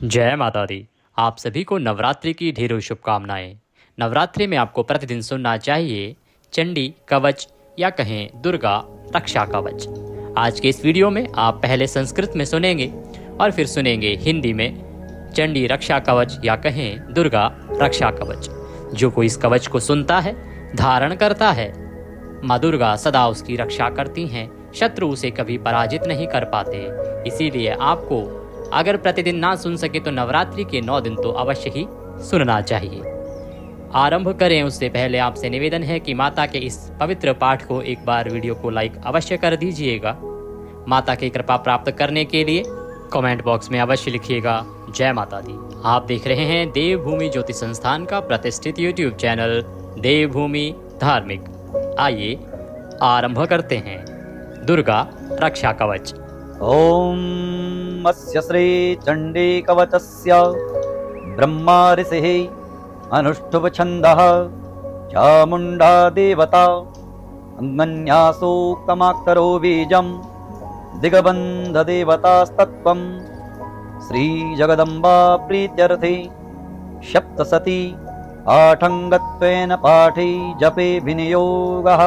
जय माता दी। आप सभी को नवरात्रि की ढेरों शुभकामनाएं। नवरात्रि में आपको प्रतिदिन सुनना चाहिए चंडी कवच या कहें दुर्गा रक्षा कवच। आज के इस वीडियो में आप पहले संस्कृत में सुनेंगे और फिर सुनेंगे हिंदी में चंडी रक्षा कवच या कहें दुर्गा रक्षा कवच। जो कोई इस कवच को सुनता है, धारण करता है, माँ दुर्गा सदा उसकी रक्षा करती हैं, शत्रु उसे कभी पराजित नहीं कर पाते। इसीलिए आपको अगर प्रतिदिन ना सुन सके तो नवरात्रि के 9 दिन तो अवश्य ही सुनना चाहिए। आरंभ करें उससे पहले आपसे निवेदन है कि माता के इस पवित्र पाठ को एक बार वीडियो को लाइक अवश्य कर दीजिएगा। माता की कृपा प्राप्त करने के लिए कमेंट बॉक्स में अवश्य लिखिएगा जय माता दी। आप देख रहे हैं देवभूमि ज्योति संस्थान का प्रतिष्ठित यूट्यूब चैनल देवभूमि धार्मिक। आइए आरंभ करते हैं दुर्गा रक्षा कवच। ओम अस्य श्री चंडी कवचस्य ब्रह्मा ऋषिः अनुष्ठुभ छन्दः चामुण्डा देवता अन्मन्या सूक्तमाक्तरो बीजं दिगबन्ध देवतास्तत्त्वं श्री जगदम्बा प्रीत्यर्थे सप्तसती आठङ्गत्वेन पाठे जपे विनियोगः।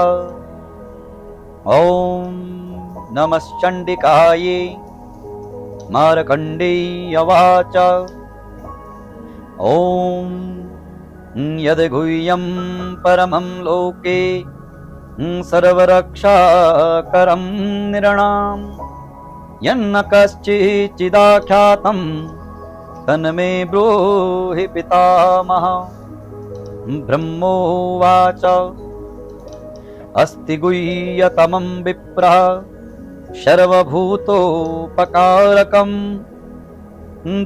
ओम नमश्चण्डिकायै मार्कण्डेयवाच ॐ यद्गुह्यं परमं लोके सर्वरक्षाकरं नृणां यन्न कश्चिच्चिदाख्यातं तन्मे ब्रूहि पितामह। ब्रह्मोवाच अस्ति गुह्यतमं विप्रः सर्वभूतोपकारकं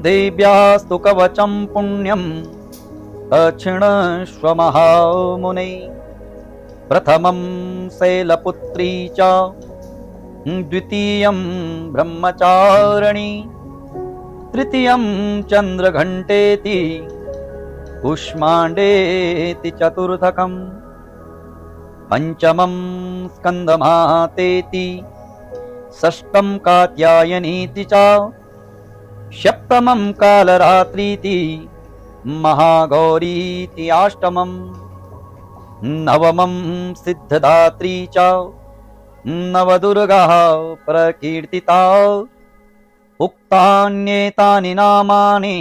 देव्यास्तु कवचं पुण्यं अक्षिणस्व महामुने। प्रथमं शैलपुत्री च द्वितीयं ब्रह्मचारिणी तृतीयं चन्द्रघण्टेति कुष्माण्डेति चतुर्थकम् पंचमं स्कन्दमातेति षष्ठं कात्यायनीति च सप्तमं कालरात्रीति महागौरीति अष्टमं नवमं सिद्धदात्री च नवदुर्गा प्रकीर्तिता। उक्तान्येतानि नामानि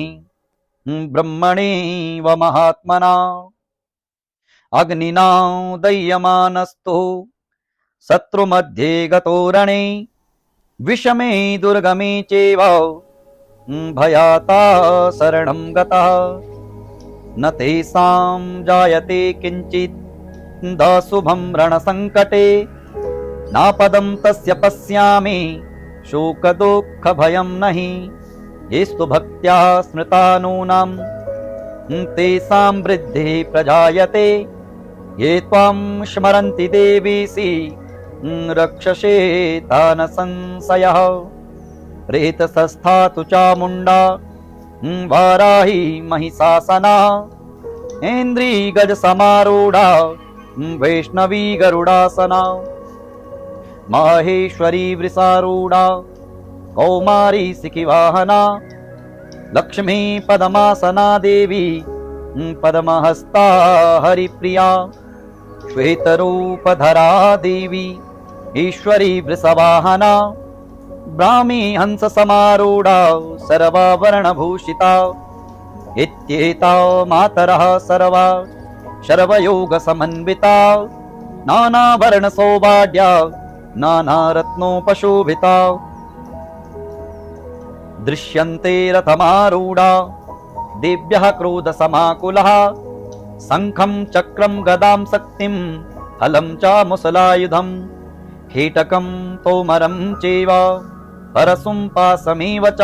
ब्रह्मणेव महात्मना अग्निना दह्यमानस्तु शत्रुमध्ये गतो रणे विषमे दुर्गमे चैव भयाता शरणं गतः न तेषां जायते किञ्चित् दाशुभं रणसङ्कटे नापदं तस्य पश्यामि शोकदुःखभयं नहि। येस्तु भक्त्या स्मृता नूनां तेषां वृद्धिः प्रजायते ये त्वां स्मरन्ति देवीसि रक्षसे तान् संशयः। प्रेतसस्था तु चामुण्डा वाराही महिषासना ऐन्द्री गजसमारूढा वैष्णवी गरुडासना माहेश्वरी वृषारूढा कौमारी सिखिवाहना लक्ष्मी पद्मासना देवी पद्महस्ता हरिप्रिया श्वेतरूपधरा देवी ईश्वरी वृषवाहना ब्राह्मी हंस समारूढ़ा सर्वाभरणभूषिता इत्येता मातरः सर्वा सर्वयोग समन्विता नानावर्ण सौभाग्या नानारत्नोपशोभिता दृश्यन्ते रथमारूढ़ा देव्यः क्रोधसमाकुलः शङ्खं चक्रं गदां शक्तिं हलं च मुसलायुधं कीटकं तोमरं चैव परशुं पाशमेव च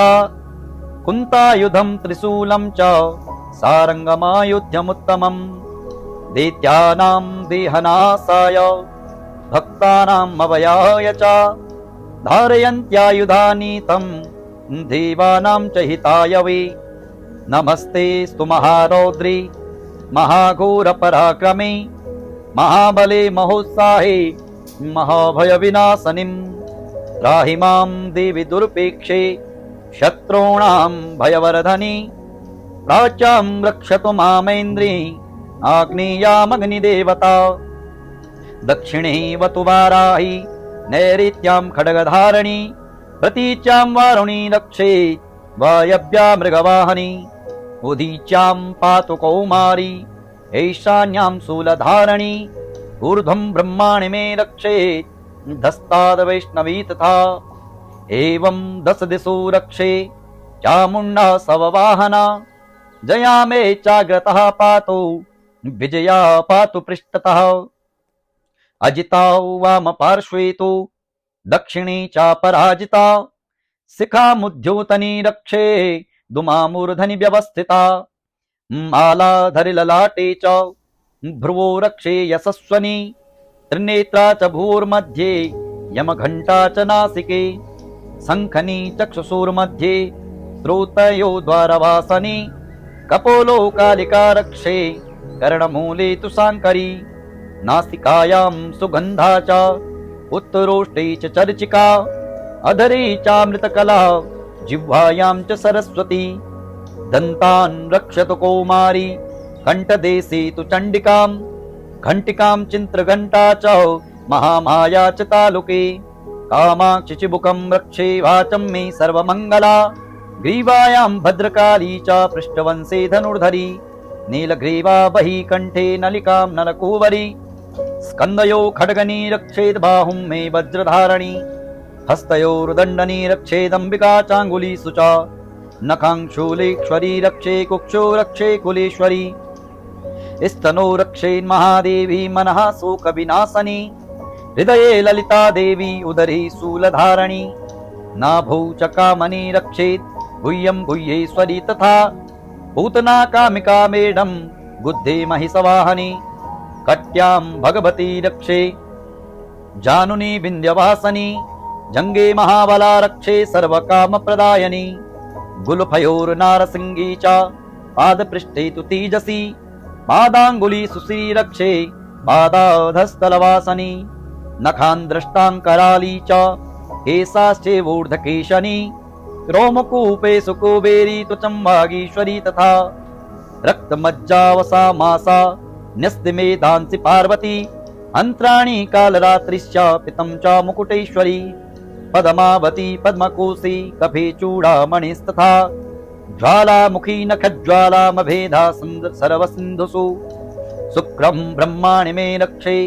कुन्तायुधं त्रिशूलं च सारङ्गमायुध्यमुत्तमं दैत्यानां देहनाशाय भक्तानाम् अभयाय च धारयन्त्यायुधानि तं देवानां च हिताय वै। नमस्ते स्तु महारौद्री महाघोरपराक्रमे महाबले महोत्साहे महाभयविनाशनिं त्राहि मां देवि दुर्पेक्षे शत्रूणां भयवर्धनी प्राच्यां रक्षतु मामेन्द्री आग्नेयामग्निदेवता दक्षिणे वतु वाराही नैऋत्यां खड्गधारिणी प्रतीच्यां वारुणी रक्षेत् वायव्या मृगवाहनी उदीच्यां पातु कौमारी ईशान्यां शूलधारिणी ऊर्ध्वं ब्रह्माणि मे रक्षेत् धस्ताद् वैष्णवी तथा एवं 10 दिशो रक्षे चामुण्डा सववाहना जया मे चाग्रतः पातु विजया पातु पृष्ठतः अजिता वाम पार्श्वे तु दक्षिणे चापराजिता शिखामुद्योतनी रक्षे दुमामूर्धनि व्यवस्थिता मालाधरि ललाटे च भ्रुवो रक्षे यशस्वनी त्रिनेत्रा च भूर्मध्ये यमघण्टा च नासिके शङ्खनी चक्षुषोर्मध्ये श्रोतयो द्वारवासनी कपोलो कालिका रक्षे कर्णमूले तु शाङ्करी नासिकायां सुगन्धा च उत्तरोष्टे च चर्चिका अधरे चामृतकला जिह्वायां च सरस्वती दन्तान् रक्षतु कौमारी कण्ठदेशे तु चण्डिकां घण्टिकां चिन्त्रघण्टा च महामाया च तालुके कामाक्षि चिबुकं रक्षे वाचं मे सर्वमङ्गला ग्रीवायां भद्रकाली च पृष्ठवंशे धनुर्धरी नीलग्रीवा बहि कण्ठे नलिकां नलकूवरी स्कन्दयो खड्गनी रक्षेत् बाहुं मे वज्रधारणी हस्तयोर्दण्डनी रक्षेदम्बिका चाङ्गुलीषु च नखां शूलेश्वरी रक्षे कुक्षो रक्षे कुलेश्वरी स्तनो रक्षेन्महादेवी मनः शोकविनाशनी हृदये ललिता देवी उदरे शूलधारणी नाभौ च कामनी रक्षेत् गुह्यं गुह्येश्वरी तथा पूतना कामिका मेढं बुद्धे महिषवाहनी कट्यां भगवती रक्षे जानुनी विन्ध्यवासनी जङ्गे महाबला रक्षे सर्वकामप्रदायिनी गुल्फयोर्नारसिंही च पादपृष्ठे तु तेजसी पादाङ्गुली सुश्री रक्षे पादाधस्थलवासनी नखान् द्रष्टाङ्कराली च केशाश्चैवोर्ध्वकेशनी रोमकूपे सुकुबेरी तु चम्बागीश्वरी तथा रक्तमज्जावसा मासा न्यस्तिमेधांसि पार्वती अन्त्राणि कालरात्रिश्च पितं च मुकुटेश्वरी पद्मावती पद्मकोशी कफे चूडामणिस्तथा ज्वालामुखी नखज्वालामभेदा सर्वसिन्धुषु शुक्रं ब्रह्माणि मे रक्षे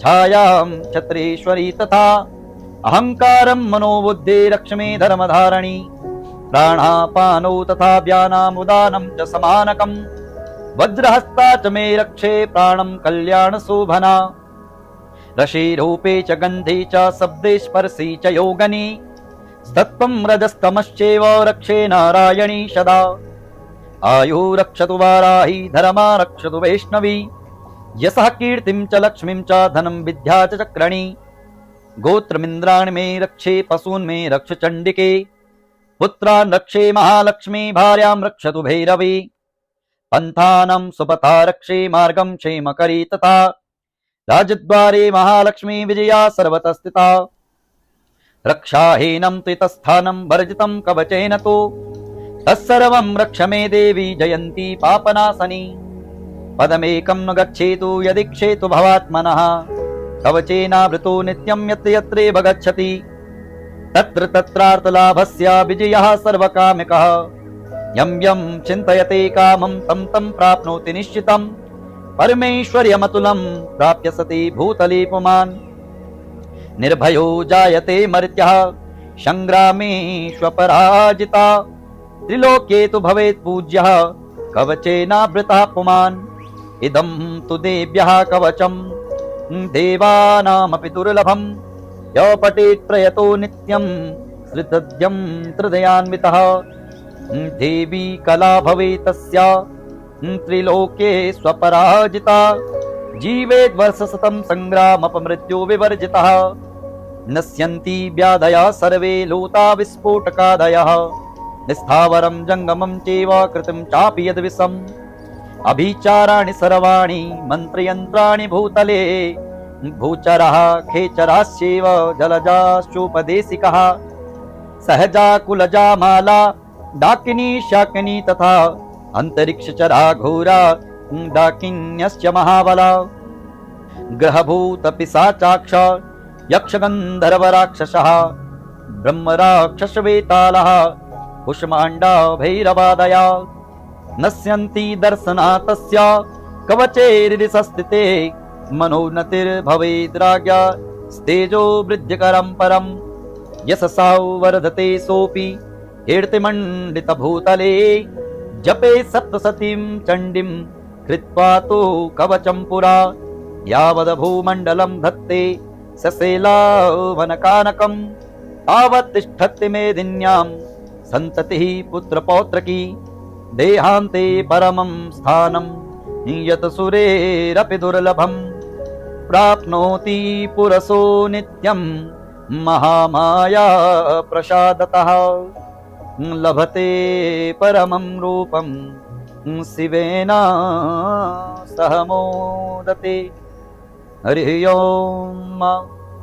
छायां छत्रेश्वरी तथा अहङ्कारं मनोबुद्धे रक्ष्मे धर्मधारणी प्राणापानौ तथा व्यानामुदानं च समानकम् वज्रहस्ता च मे रक्षे प्राणं कल्याणशोभना रशिरूपे च गन्धे च शब्दे स्पर्शे च योगनी सत्त्वं रजस्तमश्चैव रक्षे नारायणी सदा आयु रक्षतु वाराही धर्मा रक्षतु वैष्णवी यशः कीर्तिं च लक्ष्मीं च धनं विद्या च चक्रणी गोत्रमिन्द्राणि मे रक्षे पशून् मे रक्ष चण्डिके पुत्रान् रक्षे महालक्ष्मी भार्यां रक्षतु भैरवी पन्थानं सुपथा रक्षे मार्गं क्षेमकरी तथा राजद्वारे महालक्ष्मी विजया सर्वतः स्थिता रक्षाहीनं त्रितस्थानं वर्जितं कवचेन तु तत्सर्वं रक्ष मे देवी जयन्ती पापनाशनी पदमेकं न गच्छेतु यदीक्षेतु भवात्मनः कवचेनावृतो नित्यं यत्र यत्रैव गच्छति तत्र तत्रार्थलाभस्य विजयः सर्वकामिकः यं यं चिन्तयते कामं तं तं प्राप्नोति निश्चितं परमेश्वर्यमतुलं प्राप्य सति भूतले पुमान् निर्भयो जायते मर्त्यः संग्रामेष्वपराजिता त्रिलोके तु भवेत् पूज्यः कवचेनावृतः पुमान् इदं तु देव्यः कवचं देवानामपि दुर्लभं यो पठेत् प्रयतो नित्यं श्रुतद्यं हृदयान्वितः देवी कला भवेत् तस्य त्रिलोके स्वपराजिता जीवेत् वर्षशतं संग्रामपमृत्यो विवर्जितः नश्यन्ति व्याधयः सर्वे लोता विस्फोटकादयः निस्थावरं जङ्गमं चैव कृतं चापि यद्विषम् अभिचाराणि सर्वाणि मन्त्रयन्त्राणि भूतले भूचरः खेचराश्चैव जलजाश्चोपदेशिकः सहजाकुलजा माला डाकिनी शाकिनी तथा अंतरिक्ष चरा घोरा डाकिन्यश्च महाबला ग्रहभूत पिशाचाक्ष यक्ष गंधर्व राक्षसः ब्रह्म राक्षस वेतालः कुष्मांडा भैरवादया नश्यन्ति दर्शना तस्य कवचैर्रिसस्थिते मनोन्नतिर्भवेद्राज्ञा स्तेजो वृद्ध्यकरं परम् यशसा वर्धते सोऽपि कीर्तिमण्डितभूतले जपे सप्तशतीं चण्डीं कृत्वा तु कवचं पुरा यावद्भूमण्डलं धत्ते सशेलावनकानकम् तावत् तिष्ठति मेदिन्यां सन्ततिः पुत्रपौत्रकी देहान्ते परमं स्थानं यत् सुरेरपि दुर्लभं प्राप्नोति पुरसो नित्यं महामाया प्रसादतः लभते परमं रूपं शिवेन सह मोदते। हरिः ओम्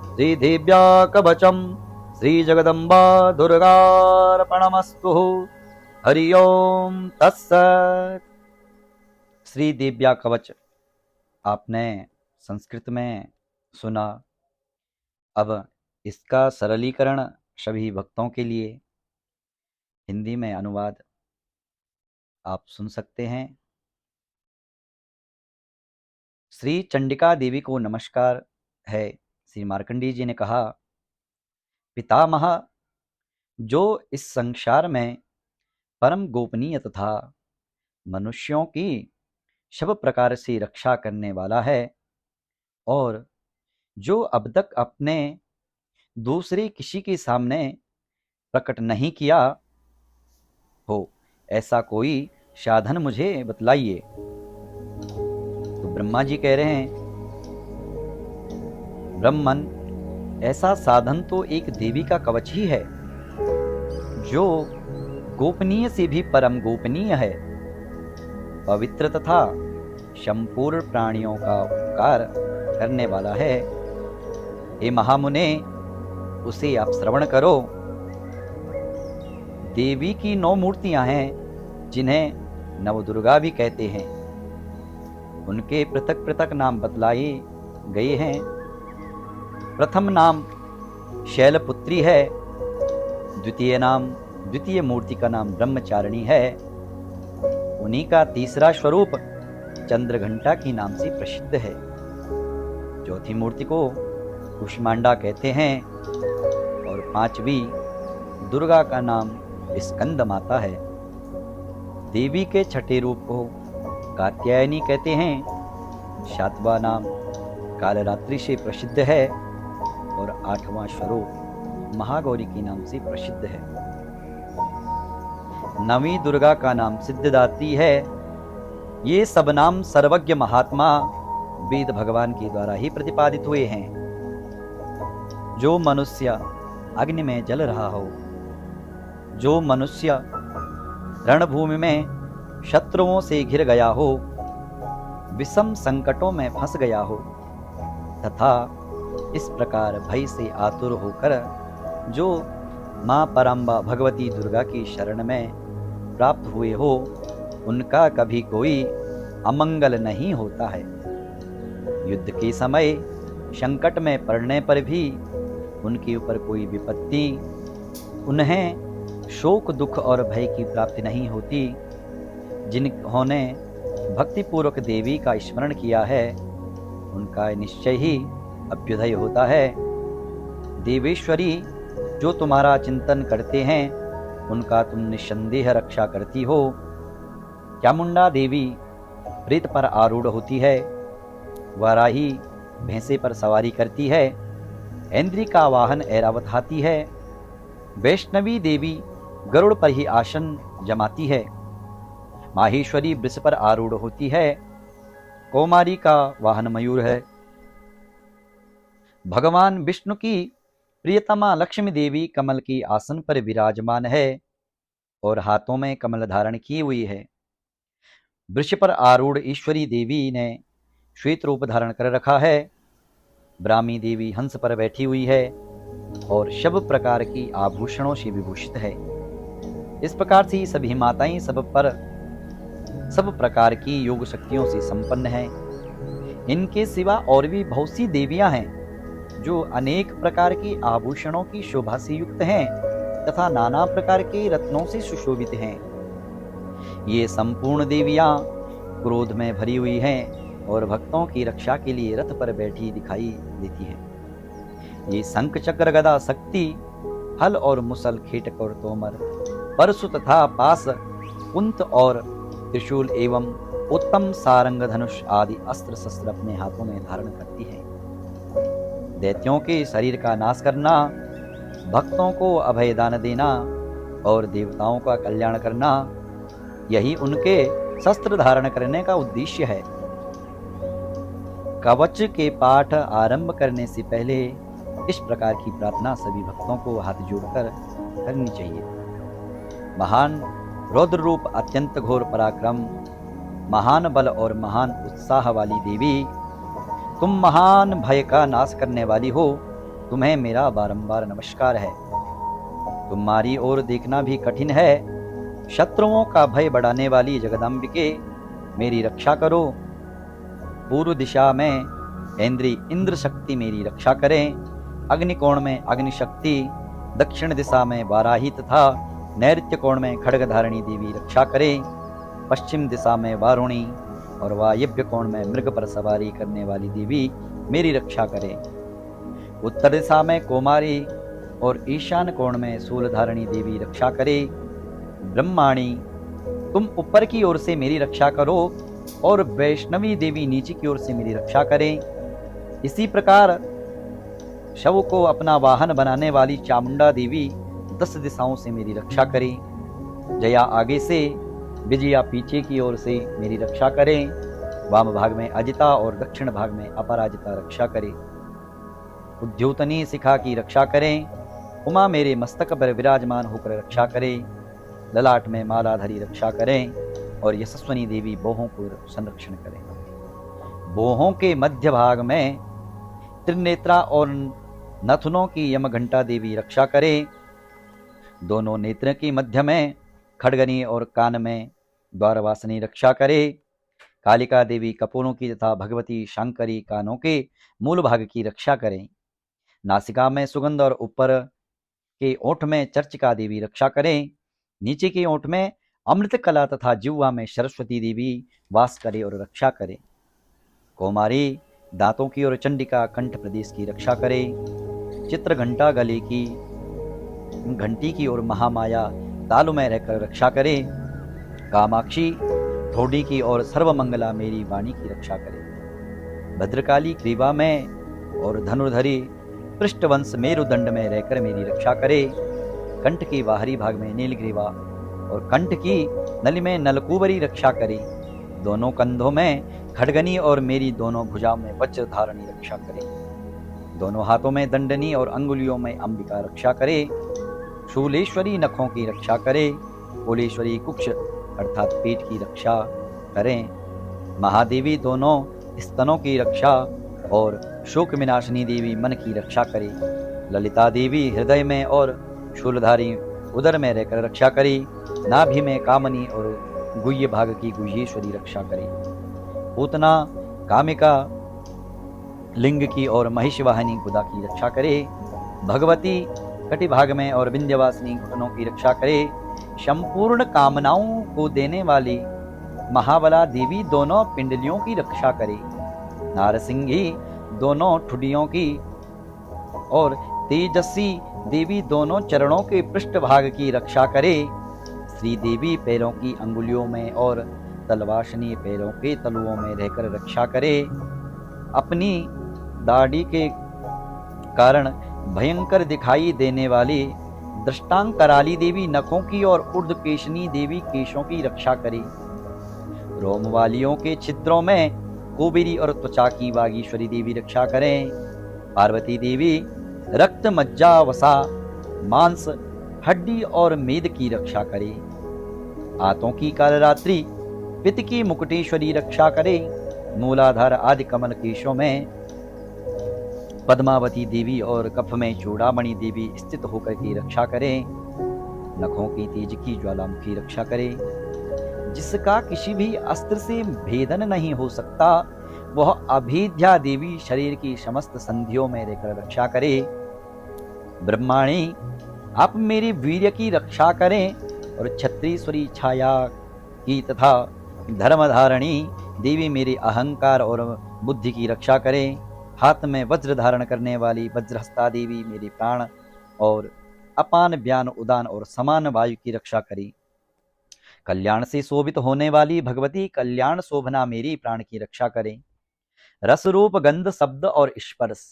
श्रीदेव्या कवचम् श्रीजगदम्बा दुर्गार्पणमस्तु। हरि ओम तत्सत्। श्रीदेव्या कवच आपने संस्कृत में सुना। अब इसका सरलीकरण सभी भक्तों के लिए हिंदी में अनुवाद आप सुन सकते हैं। श्री चंडिका देवी को नमस्कार है। श्री मार्कंडेय जी ने कहा, पितामह, जो इस संसार में परम गोपनीय तथा मनुष्यों की सब प्रकार से रक्षा करने वाला है और जो अब तक अपने दूसरे किसी के सामने प्रकट नहीं किया हो, ऐसा कोई साधन मुझे बतलाइए। तो ब्रह्मा जी कह रहे हैं, ब्रह्मन, ऐसा साधन तो एक देवी का कवच ही है जो गोपनीय से भी परम गोपनीय है, पवित्र तथा संपूर्ण प्राणियों का उपकार करने वाला है। हे महामुने, उसे आप श्रवण करो। देवी की 9 मूर्तियां हैं जिन्हें नवदुर्गा भी कहते हैं। उनके पृथक पृथक नाम बतलाए गए हैं। प्रथम नाम शैलपुत्री है, द्वितीय मूर्ति का नाम ब्रह्मचारिणी है। उन्हीं का तीसरा स्वरूप चंद्रघंटा के नाम से प्रसिद्ध है। चौथी मूर्ति को कुष्मांडा कहते हैं और 5वीं दुर्गा का नाम स्कंद माता है। देवी के छठे रूप को कात्यायनी कहते हैं। 7वां नाम कालरात्रि से प्रसिद्ध है और 8वां स्वरूप महागौरी के नाम से प्रसिद्ध है। 9वीं दुर्गा का नाम सिद्धदात्री है। ये सब नाम सर्वज्ञ महात्मा वेद भगवान के द्वारा ही प्रतिपादित हुए हैं। जो मनुष्य अग्नि में जल रहा हो, जो मनुष्य रणभूमि में शत्रुओं से घिर गया हो, विषम संकटों में फंस गया हो तथा इस प्रकार भय से आतुर होकर जो मां परम्बा भगवती दुर्गा की शरण में प्राप्त हुए हो, उनका कभी कोई अमंगल नहीं होता है। युद्ध के समय संकट में पड़ने पर भी उनके ऊपर कोई विपत्ति, उन्हें शोक दुख और भय की प्राप्ति नहीं होती। जिन्होंने भक्तिपूर्वक देवी का स्मरण किया है, उनका निश्चय ही अभ्युदय होता है। देवेश्वरी, जो तुम्हारा चिंतन करते हैं, उनका तुम निस्संदेह रक्षा करती हो। चामुंडा देवी प्रेत पर आरूढ़ होती है, वाराही भैंसे पर सवारी करती है, ऐन्द्री का वाहन ऐरावत हाथी है, वैष्णवी देवी गरुड़ पर ही आसन जमाती है, माहेश्वरी वृष पर आरूढ़ होती है, कौमारी का वाहन मयूर है। भगवान विष्णु की प्रियतमा लक्ष्मी देवी कमल की आसन पर विराजमान है और हाथों में कमल धारण की हुई है। वृष पर आरूढ़ ईश्वरी देवी ने श्वेत रूप धारण कर रखा है। ब्राह्मी देवी हंस पर बैठी हुई है। और सब प्रकार की आभूषणों से विभूषित है। इस प्रकार से सभी माताएं सब प्रकार की योग शक्तियों से संपन्न है। इनके सिवा और भी बहुत सी देवियां हैं जो अनेक प्रकार के आभूषणों की शोभा से युक्त हैं तथा नाना प्रकार के रत्नों से सुशोभित हैं। ये संपूर्ण देवियां क्रोध में भरी हुई हैं और भक्तों की रक्षा के लिए रथ पर बैठी दिखाई देती हैं। ये शंख चक्र गदा शक्ति हल और मुसल खेटक और तोमर परशु तथा पास कुंत और त्रिशूल एवं उत्तम सारंग धनुष आदि अस्त्र शस्त्र अपने हाथों में धारण करती है। दैत्यों के शरीर का नाश करना, भक्तों को अभय दान देना और देवताओं का कल्याण करना, यही उनके शस्त्र धारण करने का उद्देश्य है। कवच के पाठ आरंभ करने से पहले इस प्रकार की प्रार्थना सभी भक्तों को हाथ जोड़कर करनी चाहिए। महान रौद्र रूप, अत्यंत घोर पराक्रम, महान बल और महान उत्साह वाली देवी, तुम महान भय का नाश करने वाली हो, तुम्हें मेरा बारंबार नमस्कार है। तुम्हारी ओर देखना भी कठिन है। शत्रुओं का भय बढ़ाने वाली जगदम्बिके, मेरी रक्षा करो। पूर्व दिशा में इंद्र शक्ति मेरी रक्षा करें। अग्निकोण में अग्नि शक्ति, दक्षिण दिशा में वाराही तथा नैऋत्य कोण में खड्गधारिणी देवी रक्षा करें। पश्चिम दिशा में वारुणी और वायव्य कोण में मृग पर सवारी करने वाली देवी मेरी रक्षा करें। उत्तर दिशा में कोमारी और ईशान कोण में शूलधारिणी देवी रक्षा करे। ब्रह्माणी, तुम ऊपर की ओर से मेरी रक्षा करो और वैष्णवी देवी नीचे की ओर से मेरी रक्षा करें। इसी प्रकार शव को अपना वाहन बनाने वाली चामुंडा देवी 10 दिशाओं से मेरी रक्षा करें। जया आगे से, विजया पीछे की ओर से मेरी रक्षा करें। वाम भाग में अजिता और दक्षिण भाग में अपराजिता रक्षा करें। उद्योतनी शिखा की रक्षा करें। उमा मेरे मस्तक पर विराजमान होकर रक्षा करें। ललाट में मालाधरी रक्षा करें और यशस्वनी देवी बोहों को संरक्षण करें। बोहों के मध्य भाग में त्रिनेत्रा और नथुनों की यमघंटा देवी रक्षा करें। दोनों नेत्र के मध्य में खड़गनी और कान में द्वारवासिनी रक्षा करे। कालिका देवी कपोलों की तथा भगवती शंकरी कानों के मूल भाग की रक्षा करें। नासिका में सुगंध और ऊपर के ओठ में चर्चिका देवी रक्षा करें। नीचे के ओठ में अमृत कला तथा जिह्वा में सरस्वती देवी वास करे और रक्षा करे। कौमारी दांतों की और चंडिका कंठ प्रदेश की रक्षा करे। चित्र घंटा गले की घंटी की और महामाया तालु में रहकर रक्षा करे। कामाक्षी ठोडी की और सर्वमंगला मेरी वाणी की रक्षा करे। भद्रकाली ग्रीवा में और धनुर्धरी पृष्ठवंश मेरुदंड में रहकर मेरी रक्षा करे। कंठ की बाहरी भाग में नीलग्रीवा और कंठ की नली में नलकूबरी रक्षा करे। दोनों कंधों में खड़गनी और मेरी दोनों भुजाओं में वज्र धारणी रक्षा करे। दोनों हाथों में दंडनी और अंगुलियों में अंबिका रक्षा करे। शूलेश्वरी नखों की रक्षा करे। कोलेश्वरी कुक्ष अर्थात पेट की रक्षा करें। महादेवी दोनों स्तनों की रक्षा और शोक विनाशिनी देवी मन की रक्षा करे। ललिता देवी हृदय में और शूलधारी उदर में रहकर रक्षा करे। नाभि में कामनी और गुह्य भाग की गुह्येश्वरी रक्षा करे। पूतना कामिका लिंग की और महिषवाहिनी गुदा की रक्षा करे। भगवती कटि भाग में और विंध्यवासिनी घुटनों की रक्षा करे। संपूर्ण कामनाओं को देने वाली महाबला देवी दोनों पिंडलियों की रक्षा करे। नारसिंही दोनों ठुडियों की और तेजस्वी देवी दोनों चरणों के पृष्ठभाग की रक्षा करे। श्री देवी पैरों की अंगुलियों में और तलवाशनी पैरों के तलुओं में रहकर रक्षा करे। अपनी दाढ़ी के कारण भयंकर दिखाई देने वाली दृष्टांग कराली देवी नखों की और ऊर्ध्वकेशनी देवी केशों की रक्षा करे। रोम वालियों के छिद्रों में कोबेरी और त्वचा की वागीश्वरी देवी रक्षा करें। पार्वती देवी रक्त मज्जा वसा मांस हड्डी और मेद की रक्षा करे। आंतों की कालरात्रि पित्त की मुकुटेश्वरी रक्षा करे। मूलाधार आदि कमल केशों में पद्मावती देवी और कफ में चूड़ामणि देवी स्थित होकर की रक्षा करें। नखों की तेज की ज्वालामुखी रक्षा करे। जिसका किसी भी अस्त्र से भेदन नहीं हो सकता, वह अभेद्या देवी शरीर की समस्त संधियों में रहकर रक्षा करे। ब्रह्माणी, आप मेरे वीर्य की रक्षा करें और छत्रीश्वरी छाया की तथा धर्मधारणी देवी मेरे अहंकार और बुद्धि की रक्षा करें। हाथ में वज्र धारण करने वाली वज्रहस्ता देवी मेरे प्राण और अपान व्यान उदान और समान वायु की रक्षा करें। कल्याण से शोभित होने वाली भगवती कल्याण शोभना मेरी प्राण की रक्षा करें। रस रूप गंध शब्द और स्पर्श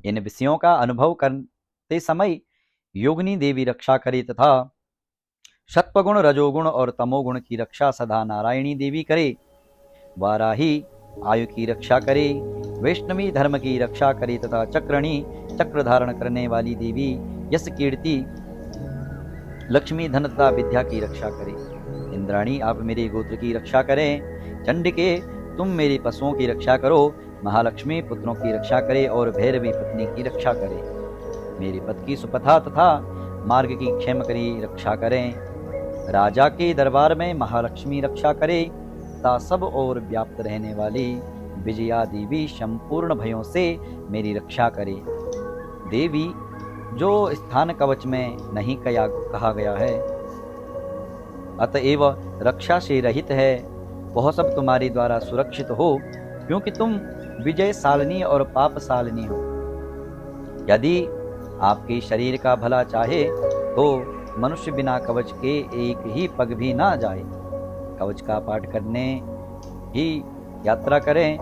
इन विषयों का अनुभव करते समय योगिनी देवी रक्षा करे तथा सत्वगुण रजोगुण और तमोगुण की रक्षा सदा नारायणी देवी करे। वाराही आयु की रक्षा करे। वैष्णवी धर्म की रक्षा करे तथा चक्रणी चक्र धारण करने वाली देवी यश कीर्ति लक्ष्मी धन तथा विद्या की रक्षा करे। इंद्राणी, आप मेरे गोत्र की रक्षा करें। चंडिके, तुम मेरे पशुओं की रक्षा करो। महालक्ष्मी पुत्रों की रक्षा करे और भैरवी पत्नी की रक्षा करे। मेरे पद की सुपथा तथा मार्ग की क्षेम करी रक्षा करें। राजा के दरबार में महालक्ष्मी रक्षा करे तथा सब ओर व्याप्त रहने वाली विजया देवी संपूर्ण भयों से मेरी रक्षा करे। देवी, जो स्थान कवच में नहीं कहा गया है, अतएव रक्षा से रहित है, वह सब तुम्हारे द्वारा सुरक्षित हो, क्योंकि तुम विजय सालिनी और पाप सालिनी हो। यदि आपके शरीर का भला चाहे तो मनुष्य बिना कवच के एक ही पग भी ना जाए। कवच का पाठ करने ही यात्रा करें।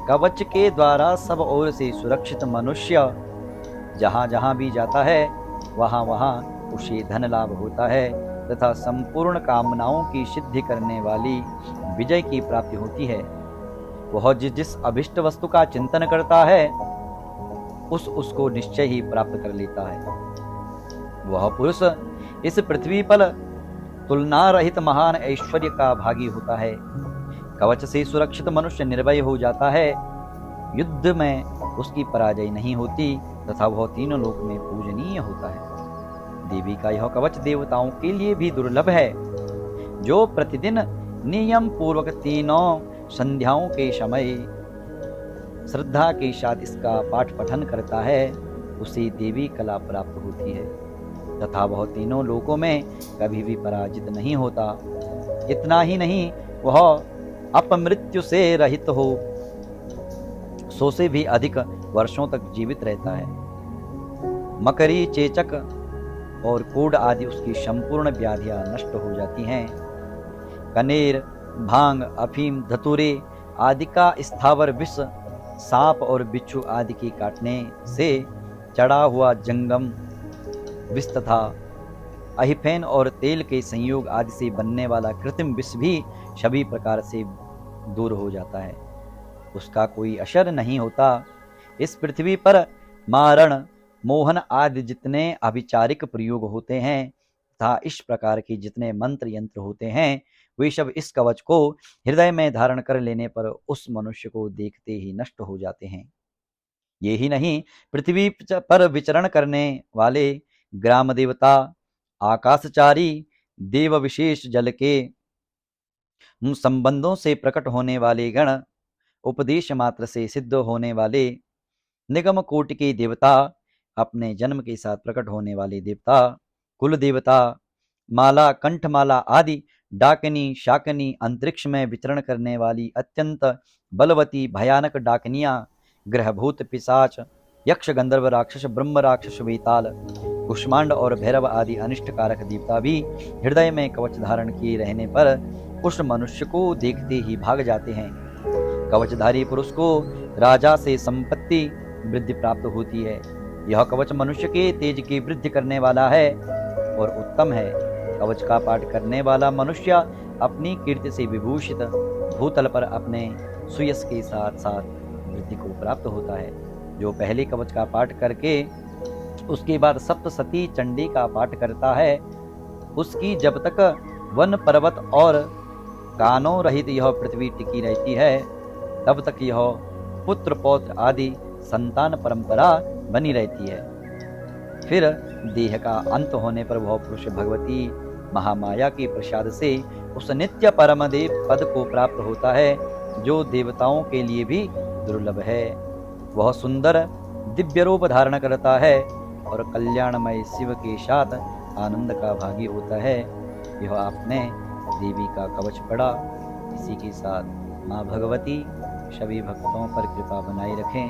कवच के द्वारा सब ओर से सुरक्षित मनुष्य जहाँ जहाँ भी जाता है, वहाँ वहाँ उसे धन लाभ होता है तथा संपूर्ण कामनाओं की सिद्धि करने वाली विजय की प्राप्ति होती है। वह जिस अभिष्ट वस्तु का चिंतन करता है, उसको निश्चय ही प्राप्त कर लेता है। वह पुरुष इस पृथ्वी पर तुलना रहित महान ऐश्वर्य का भागी होता है। कवच से सुरक्षित मनुष्य निर्भय हो जाता है। युद्ध में उसकी पराजय नहीं होती तथा वह तीनों लोक में पूजनीय होता है। देवी का यह कवच देवताओं के लिए भी दुर्लभ है। जो प्रतिदिन नियम पूर्वक तीनों संध्याओं के समय श्रद्धा के साथ इसका पाठ पठन करता है, उसे देवी कला प्राप्त होती है तथा वह तीनों लोकों में कभी भी पराजित नहीं होता। इतना ही नहीं, वह अपमृत्यु से रहित हो 100 से भी अधिक वर्षों तक जीवित रहता है। मकरी, चेचक और कोढ़ आदि उसकी संपूर्ण व्याधियां नष्ट हो जाती हैं। कनेर, भांग, अफीम, धतूरे आदि का स्थावर विष, सांप और बिच्छू आदि के काटने से चढ़ा हुआ जंगम विष तथा अहिफेन और तेल के संयोग आदि से बनने वाला कृत्रिम विष भी सभी प्रकार से दूर हो जाता है। उसका कोई असर नहीं होता। इस पृथ्वी पर मारण, मोहन आदि जितने अभिचारिक प्रयोग होते हैं तथा इस प्रकार के जितने मंत्र यंत्र होते हैं, वे सब इस कवच को हृदय में धारण कर लेने पर उस मनुष्य को देखते ही नष्ट हो जाते हैं। ये ही नहीं, पृथ्वी पर विचरण करने वाले ग्राम देवता, आकाशचारी देव, विशेष जल के संबंधों से प्रकट होने वाले गण, उपदेश मात्र से सिद्ध होने वाले निगम कोटि के देवता, अपने जन्म के साथ प्रकट होने वाले देवता, कुल देवता, माला, कंठमाला आदि, डाकनी, शाकनी, अंतरिक्ष में विचरण करने वाली अत्यंत बलवती भयानक डाकनियां, ग्रहभूत, पिशाच, यक्ष, गंधर्व, राक्षस, ब्रह्म राक्षस, वेताल, कुष्मांड और भैरव आदि अनिष्टकारक देवता भी हृदय में कवच धारण किए रहने पर उस मनुष्य को देखते ही भाग जाते हैं। कवचधारी पुरुष को राजा से संपत्ति वृद्धि प्राप्त होती है। यह कवच मनुष्य के तेज की वृद्धि करने वाला है और उत्तम है। कवच का पाठ करने वाला मनुष्य अपनी कीर्ति से विभूषित भूतल पर अपने सुयश के साथ साथ वृद्धि को प्राप्त होता है। जो पहले कवच का पाठ करके उसके बाद सप्तसती चंडी का पाठ करता है, उसकी जब तक वन पर्वत और कानों रहित यह पृथ्वी टिकी रहती है, तब तक यह पुत्र पौत्र आदि संतान परंपरा बनी रहती है। फिर देह का अंत होने पर वह पुरुष भगवती महामाया के प्रसाद से उस नित्य परम देव पद को प्राप्त होता है, जो देवताओं के लिए भी दुर्लभ है। वह सुंदर दिव्य रूप धारण करता है और कल्याणमय शिव के साथ आनंद का भागी होता है। यह आपने देवी का कवच पढ़ा। इसी के साथ माँ भगवती सभी भक्तों पर कृपा बनाए रखें।